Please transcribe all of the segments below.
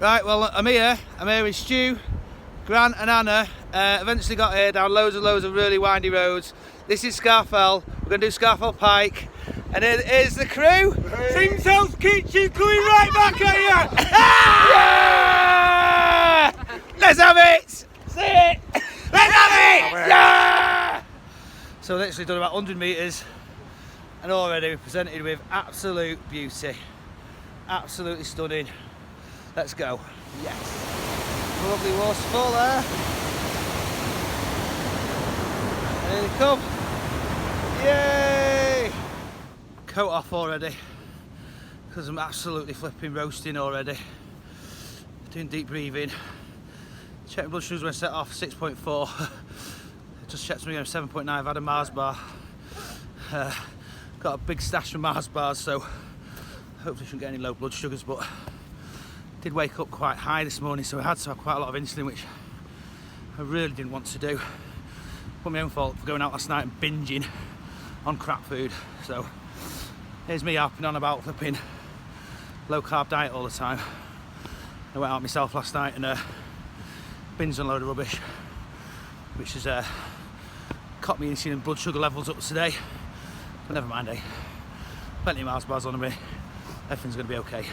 Right, well, I'm here with Stu, Grant and Anna. Eventually got here down loads of really windy roads. This is Scafell. We're going to do Scafell Pike. And here's the crew. Hey. Simsel's Kitchen coming right back at you! Yeah! Let's have it! See it! Let's have it! Yeah! So literally done about 100 metres and already we're presented with absolute beauty. Absolutely stunning. Let's go. Yes. Lovely waterfall there. And here they come. Yay! Coat off already because I'm absolutely flipping roasting already. Doing deep breathing. Check blood sugars when I set off 6.4. Just checked me on 7.9. I've had a Mars bar. Got a big stash of Mars bars, so hopefully shouldn't get any low blood sugars, but did wake up quite high this morning, so I had to have quite a lot of insulin, which I really didn't want to do. But my own fault for going out last night and binging on crap food. So here's me harping on about flipping low carb diet all the time. I went out myself last night and binged on a load of rubbish, which has caught me insulin and blood sugar levels up today. But never mind, eh? Plenty of Mars bars on me. Everything's going to be okay.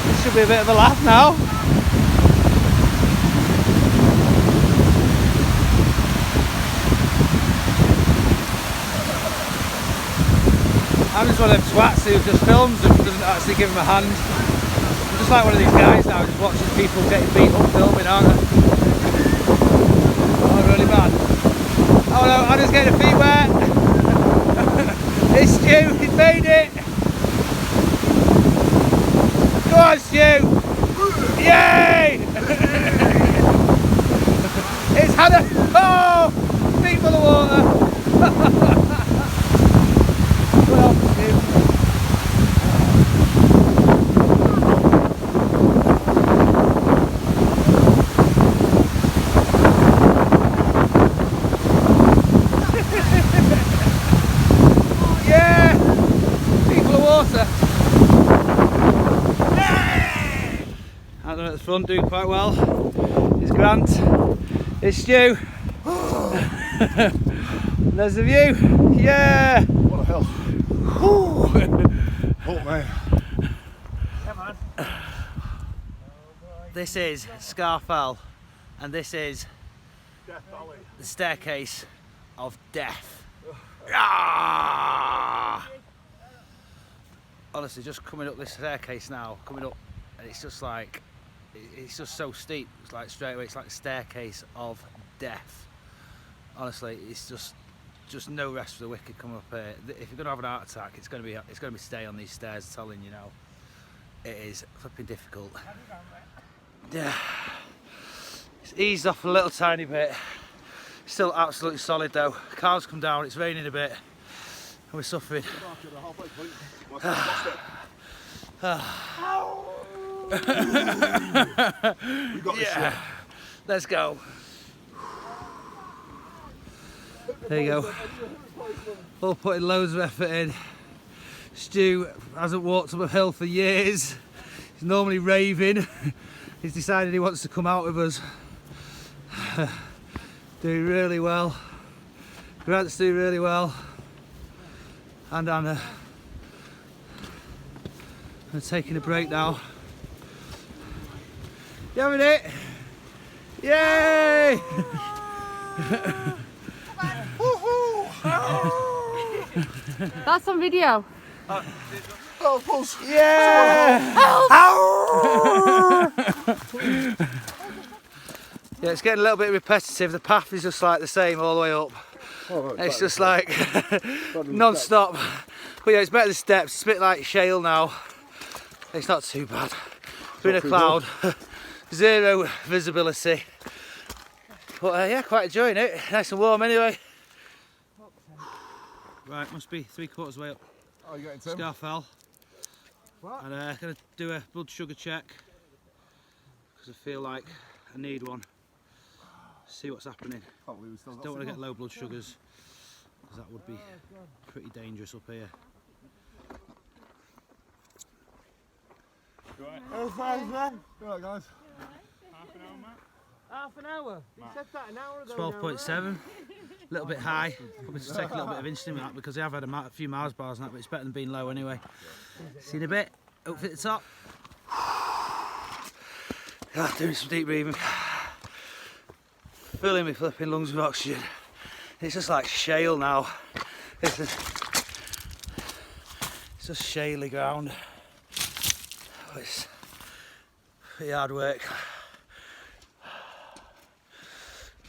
This should be a bit of a laugh now. I'm just one of them twats who just films and doesn't actually give them a hand. I'm just like one of these guys now, just watching people getting beat up filming, aren't I? Oh, really bad. Oh no, I'm just getting the feet wet. It's Stu, he's made it. Go on, Stu. Yay! It's had a, oh, feet full of water. Well, yeah, people of water. Out there at the front doing quite well. It's Grant, it's Stu. There's the view. Yeah. What a hell. Oh man. Come on. This is Scafell, and this is the staircase of death. Ah! Honestly, just coming up this staircase now, and it's just like, it's just so steep. It's like straight away, it's like the staircase of death. Honestly, it's just no rest for the wicked coming up here. If you're gonna have an heart attack, it's gonna be stay on these stairs. Telling you now, it is flipping difficult. Yeah, it's eased off a little tiny bit. Still absolutely solid though. Clouds come down. It's raining a bit, and we're suffering. Yeah, let's go. There you go. All putting loads of effort in. Stu hasn't walked up a hill for years. He's normally raving. He's decided he wants to come out with us. Doing really well. Grant's doing really well. And Anna. I'm taking a break now. You having it? Yay! That's on video. Oh, pulse. Yeah! Yeah, it's getting a little bit repetitive. The path is just like the same all the way up. It's just like non-stop. But yeah, it's better than steps. It's a bit like shale now. It's not too bad. We're in a cloud. Zero visibility. But yeah, quite enjoying it. Nice and warm anyway. Right, must be 3/4 way up. Oh, you getting Tim? Scafell. What? And I'm going to do a blood sugar check because I feel like I need one. see what's happening. Can't believe we still got Don't want to get signal. low blood sugars, because that would be pretty dangerous up here. Right. Oh, fine, man. Right, guys. Half an hour? You said that an hour ago. 12.7, a little bit high. Probably to take a little bit of insulin with that because I have had a few Mars bars and that, but it's better than being low anyway. See you in a bit. Up at the top. Doing some deep breathing. Filling my flipping lungs with oxygen. It's just like shale now. It's just shaly ground. But it's pretty hard work.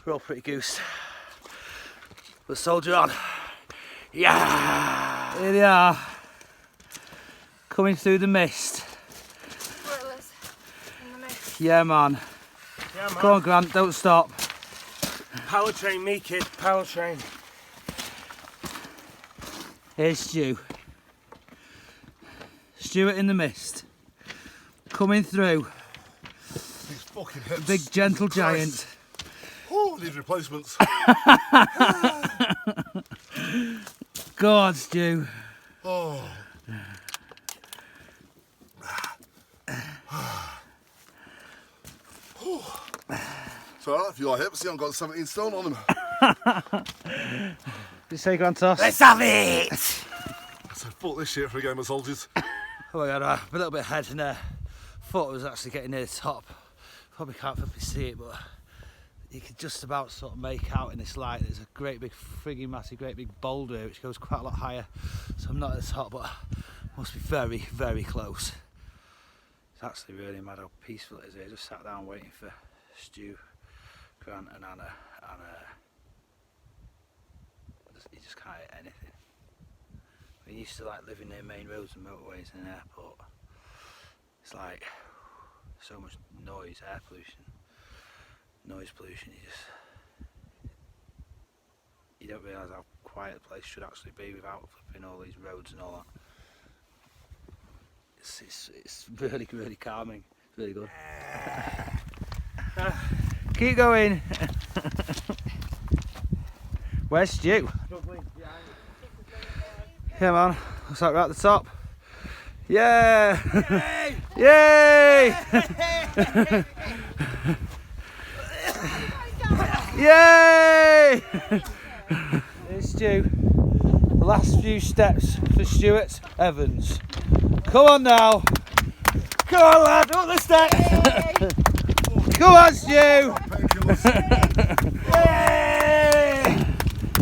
We're all pretty goose. But soldier on. Yeah! Here they are. Coming through the mist. Squirrelers in the mist. Yeah, man. Yeah, man. Go on, Grant, don't stop. Power train me, kid. Power train. Here's Stu. Stuart in the mist. Coming through. These fucking hips. Big gentle Christ. giant. Oh, need replacements. Go on, Stu. Oh. It's alright if you like hips, you haven't got 17 stone on them. Did you say Grantos? Let's have it! I said, fuck this shit for a game of soldiers. Oh my god, I'm a little bit ahead and thought I was actually getting near the top. Probably can't flipping see it, but you could just about sort of make out in this light there's a great big frigging massive, great big boulder here, which goes quite a lot higher. So I'm not at the top, but must be very, very close. It's actually really mad how peaceful it is here. Just sat down waiting for Stu, Grant and Anna, and you just can't hit anything. We used to like living near main roads and motorways and an airport. It's like so much noise, air pollution, noise pollution. You don't realise how quiet a place should actually be without flipping all these roads and all that. It's really, really calming. It's really good. Keep going. Where's Stu? Yeah, man. Looks like we're at the top. Yeah! Yay! Yay! Here's Stu. The last few steps for Stuart Evans. Come on now. Come on, lad. Up the steps. Come on, Stu. Yay!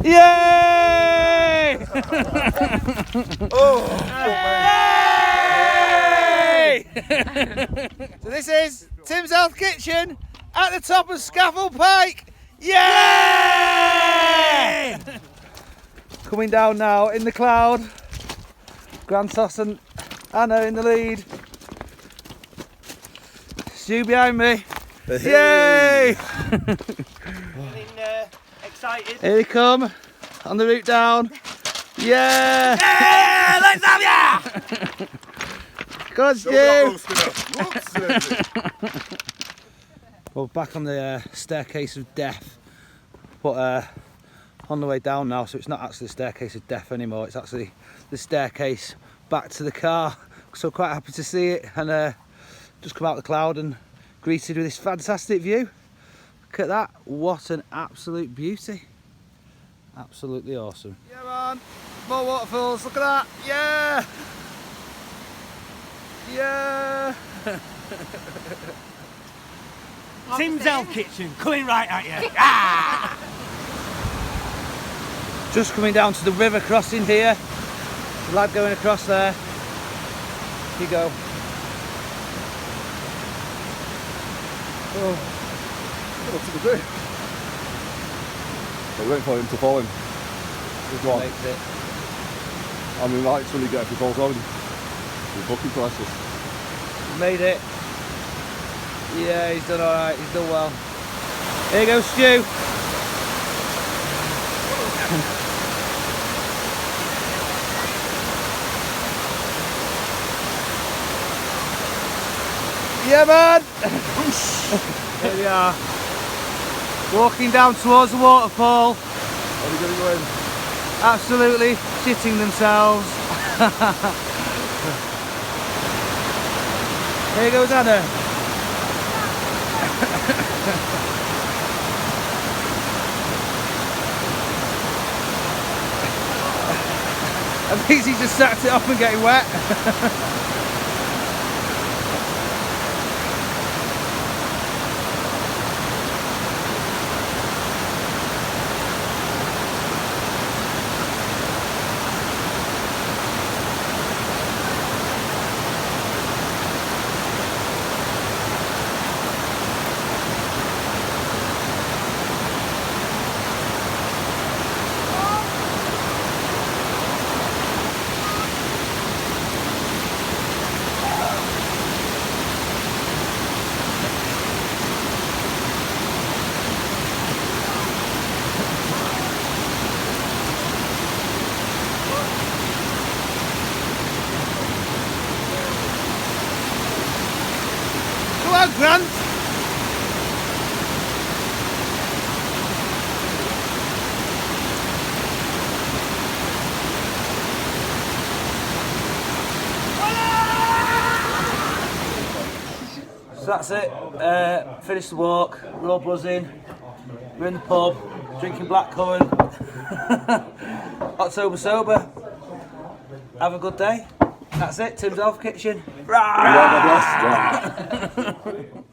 Yay! Oh! Yay! So this is Tim's Health Kitchen at the top of Scafell Pike. Yay! Coming down now in the cloud. Grantos and Anna in the lead. Stu behind me. Yay! Excited. Here they come on the route down. Yeah! Yeah, let's have ya! Go on, Stu. Well, back on the staircase of death, but on the way down now, so it's not actually the staircase of death anymore, it's actually the staircase back to the car. So quite happy to see it, and just come out the cloud and greeted with this fantastic view. Look at that, what an absolute beauty. Absolutely awesome. Yeah, man, more waterfalls, look at that, yeah! Yeah! Tim's Health Kitchen, coming right at you. Ah! Just coming down to the river crossing here. The lad going across there. Here you go. Oh. What to do? We're waiting for him to fall in. Makes it. I mean, like, when you get if he falls over, you're fucking priceless. Made it. Yeah, he's done alright, he's done well. Here you go, Stu. Yeah, man. Here we are. Walking down towards the waterfall, What are you going to go in? absolutely shitting themselves. Here goes Anna. I think she just sacked it off and getting wet. Come on, Grant. So that's it. Finished the walk. We're all buzzing. We're in the pub, drinking blackcurrant. October sober. Have a good day. That's it. Tim's Elf Kitchen. God bless.